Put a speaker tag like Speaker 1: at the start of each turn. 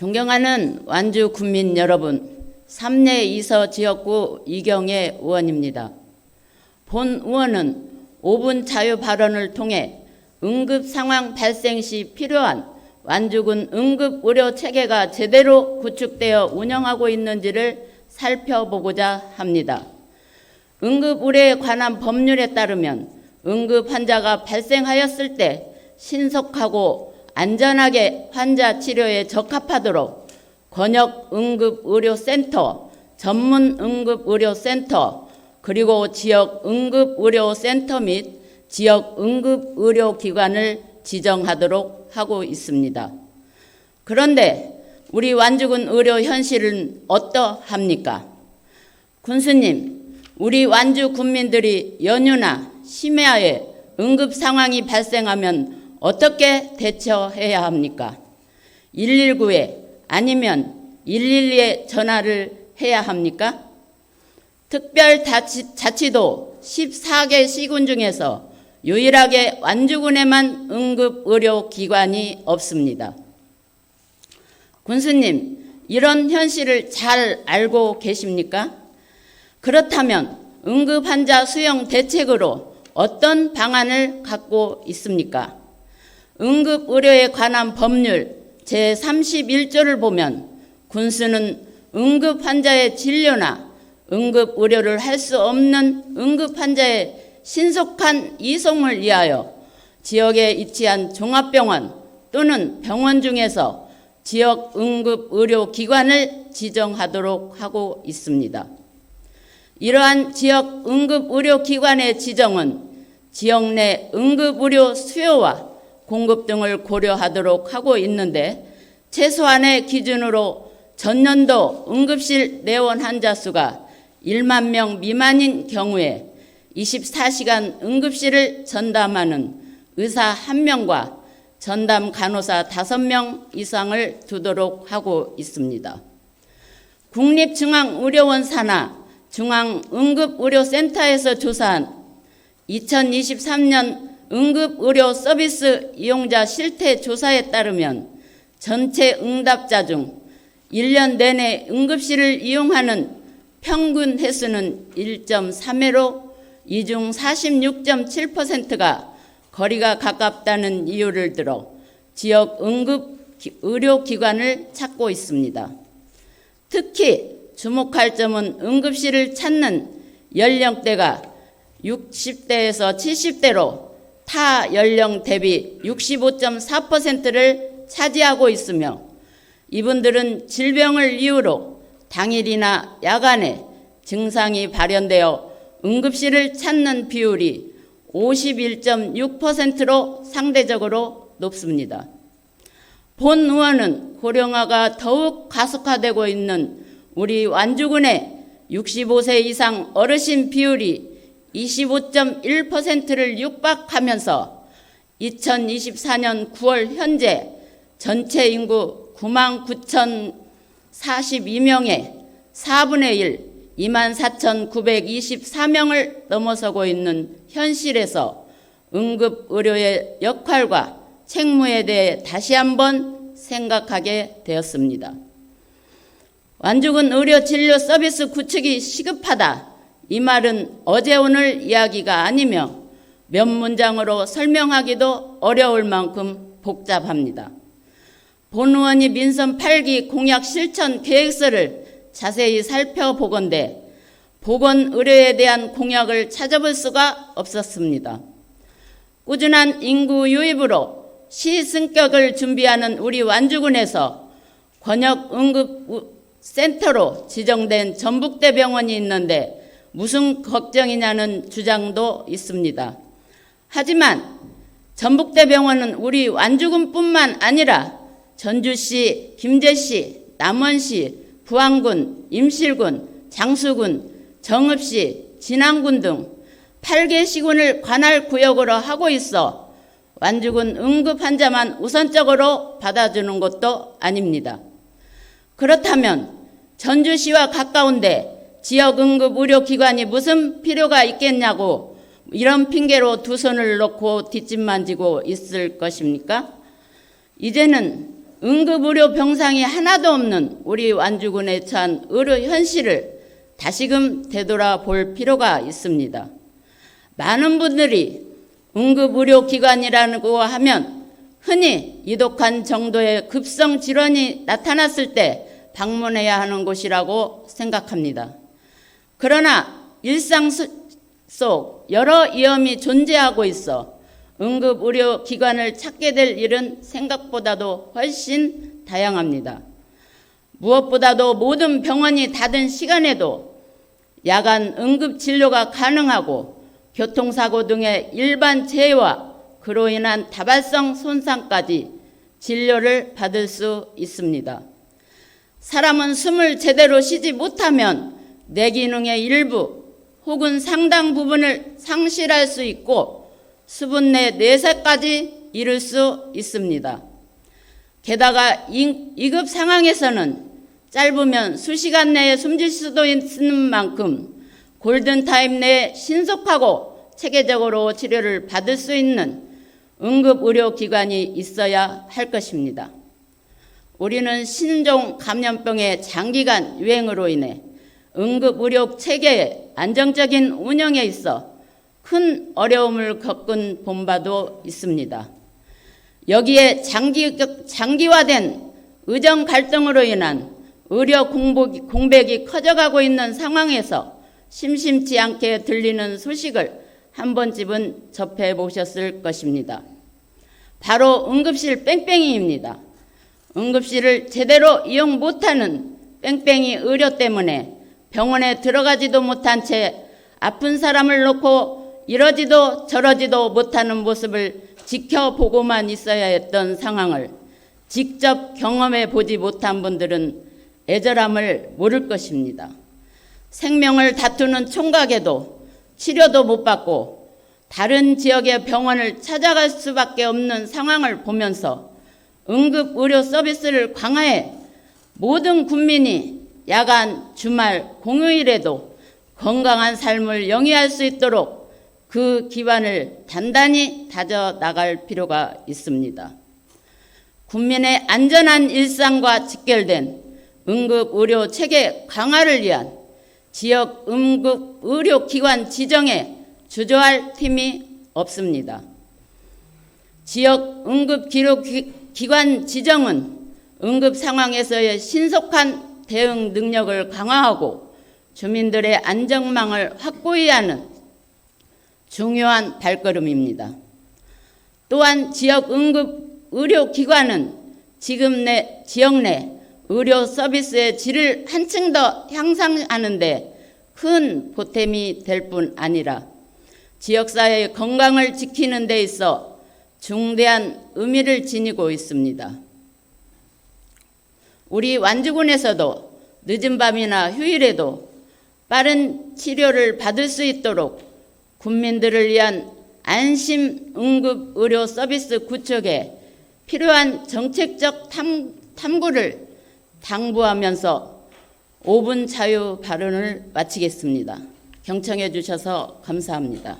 Speaker 1: 존경하는 완주 군민 여러분, 삼례 이서 지역구 이경애 의원입니다. 본 의원은 5분 자유 발언을 통해 응급 상황 발생 시 필요한 완주군 응급 의료 체계가 제대로 구축되어 운영하고 있는지를 살펴보고자 합니다. 응급 의료에 관한 법률에 따르면 응급 환자가 발생하였을 때 신속하고 안전하게 환자 치료에 적합하도록 권역 응급의료센터, 전문 응급의료센터, 그리고 지역 응급의료센터 및 지역 응급의료기관을 지정하도록 하고 있습니다. 그런데 우리 완주군 의료 현실은 어떠합니까? 군수님, 우리 완주 군민들이 연휴나 심야에 응급 상황이 발생하면 어떻게 대처해야 합니까? 119에 아니면 112에 전화를 해야 합니까? 특별자치도 14개 시군 중에서 유일하게 완주군에만 응급의료기관이 없습니다. 군수님, 이런 현실을 잘 알고 계십니까? 그렇다면 응급환자 수용 대책으로 어떤 방안을 갖고 있습니까? 응급의료에 관한 법률 제31조를 보면 군수는 응급환자의 진료나 응급의료를 할 수 없는 응급환자의 신속한 이송을 위하여 지역에 위치한 종합병원 또는 병원 중에서 지역 응급의료기관을 지정하도록 하고 있습니다. 이러한 지역 응급의료기관의 지정은 지역 내 응급의료 수요와 공급 등을 고려하도록 하고 있는데 최소한의 기준으로 전년도 응급실 내원 환자 수가 1만 명 미만인 경우에 24시간 응급실을 전담하는 의사 1명과 전담 간호사 5명 이상을 두도록 하고 있습니다. 국립중앙의료원 산하 중앙응급의료센터에서 조사한 2023년 응급의료 서비스 이용자 실태 조사에 따르면 전체 응답자 중 1년 내내 응급실을 이용하는 평균 횟수는 1.3회로 이 중 46.7%가 거리가 가깝다는 이유를 들어 지역 응급의료기관을 찾고 있습니다. 특히 주목할 점은 응급실을 찾는 연령대가 60대에서 70대로 타 연령 대비 65.4%를 차지하고 있으며 이분들은 질병을 이유로 당일이나 야간에 증상이 발현되어 응급실을 찾는 비율이 51.6%로 상대적으로 높습니다. 본 의원은 고령화가 더욱 가속화되고 있는 우리 완주군의 65세 이상 어르신 비율이 25.1%를 육박하면서 2024년 9월 현재 전체 인구 99,042명의 4분의 1, 24,924명을 넘어서고 있는 현실에서 응급의료의 역할과 책무에 대해 다시 한번 생각하게 되었습니다. 완주군 의료 진료 서비스 구축이 시급하다. 이 말은 어제 오늘 이야기가 아니며 몇 문장으로 설명하기도 어려울 만큼 복잡합니다. 본 의원이 민선 8기 공약 실천 계획서를 자세히 살펴보건대 보건의료에 대한 공약을 찾아볼 수가 없었습니다. 꾸준한 인구 유입으로 시승격을 준비하는 우리 완주군에서 권역응급센터로 지정된 전북대병원이 있는데 무슨 걱정이냐는 주장도 있습니다. 하지만 전북대병원은 우리 완주군뿐만 아니라 전주시, 김제시, 남원시, 부안군, 임실군, 장수군, 정읍시, 진안군 등 8개 시군을 관할 구역으로 하고 있어 완주군 응급 환자만 우선적으로 받아주는 것도 아닙니다. 그렇다면 전주시와 가까운데 지역 응급의료기관이 무슨 필요가 있겠냐고 이런 핑계로 두 손을 놓고 뒷짐 만지고 있을 것입니까? 이제는 응급의료 병상이 하나도 없는 우리 완주군에 처한 의료 현실을 다시금 되돌아볼 필요가 있습니다. 많은 분들이 응급의료기관이라고 하면 흔히 이독한 정도의 급성 질환이 나타났을 때 방문해야 하는 곳이라고 생각합니다. 그러나 일상 속 여러 위험이 존재하고 있어 응급의료기관을 찾게 될 일은 생각보다도 훨씬 다양합니다. 무엇보다도 모든 병원이 닫은 시간에도 야간 응급진료가 가능하고 교통사고 등의 일반 재해와 그로 인한 다발성 손상까지 진료를 받을 수 있습니다. 사람은 숨을 제대로 쉬지 못하면 뇌기능의 일부 혹은 상당 부분을 상실할 수 있고 수분 내 뇌사까지 이를 수 있습니다. 게다가 2급 상황에서는 짧으면 수시간 내에 숨질 수도 있는 만큼 골든타임 내에 신속하고 체계적으로 치료를 받을 수 있는 응급의료기관이 있어야 할 것입니다. 우리는 신종 감염병의 장기간 유행으로 인해 응급의료 체계의 안정적인 운영에 있어 큰 어려움을 겪은 본바도 있습니다. 여기에 장기화된 의정 갈등으로 인한 의료 공백이 커져가고 있는 상황에서 심심치 않게 들리는 소식을 한 번쯤은 접해보셨을 것입니다. 바로 응급실 뺑뺑이입니다. 응급실을 제대로 이용 못하는 뺑뺑이 의료 때문에 병원에 들어가지도 못한 채 아픈 사람을 놓고 이러지도 저러지도 못하는 모습을 지켜보고만 있어야 했던 상황을 직접 경험해 보지 못한 분들은 애절함을 모를 것입니다. 생명을 다투는 총각에도 치료도 못 받고 다른 지역의 병원을 찾아갈 수밖에 없는 상황을 보면서 응급의료 서비스를 강화해 모든 국민이 야간, 주말, 공휴일에도 건강한 삶을 영위할 수 있도록 그 기반을 단단히 다져 나갈 필요가 있습니다. 국민의 안전한 일상과 직결된 응급의료 체계 강화를 위한 지역 응급의료기관 지정에 주저할 틈이 없습니다. 지역 응급의료기관 지정은 응급 상황에서의 신속한 대응 능력을 강화하고 주민들의 안전망을 확고히 하는 중요한 발걸음입니다. 또한 지역 응급의료기관은 지역 내 의료 서비스의 질을 한층 더 향상하는 데 큰 보탬이 될 뿐 아니라 지역사회의 건강을 지키는 데 있어 중대한 의미를 지니고 있습니다. 우리 완주군에서도 늦은 밤이나 휴일에도 빠른 치료를 받을 수 있도록 국민들을 위한 안심 응급 의료 서비스 구축에 필요한 정책적 탐구를 당부하면서 5분 자유 발언을 마치겠습니다. 경청해 주셔서 감사합니다.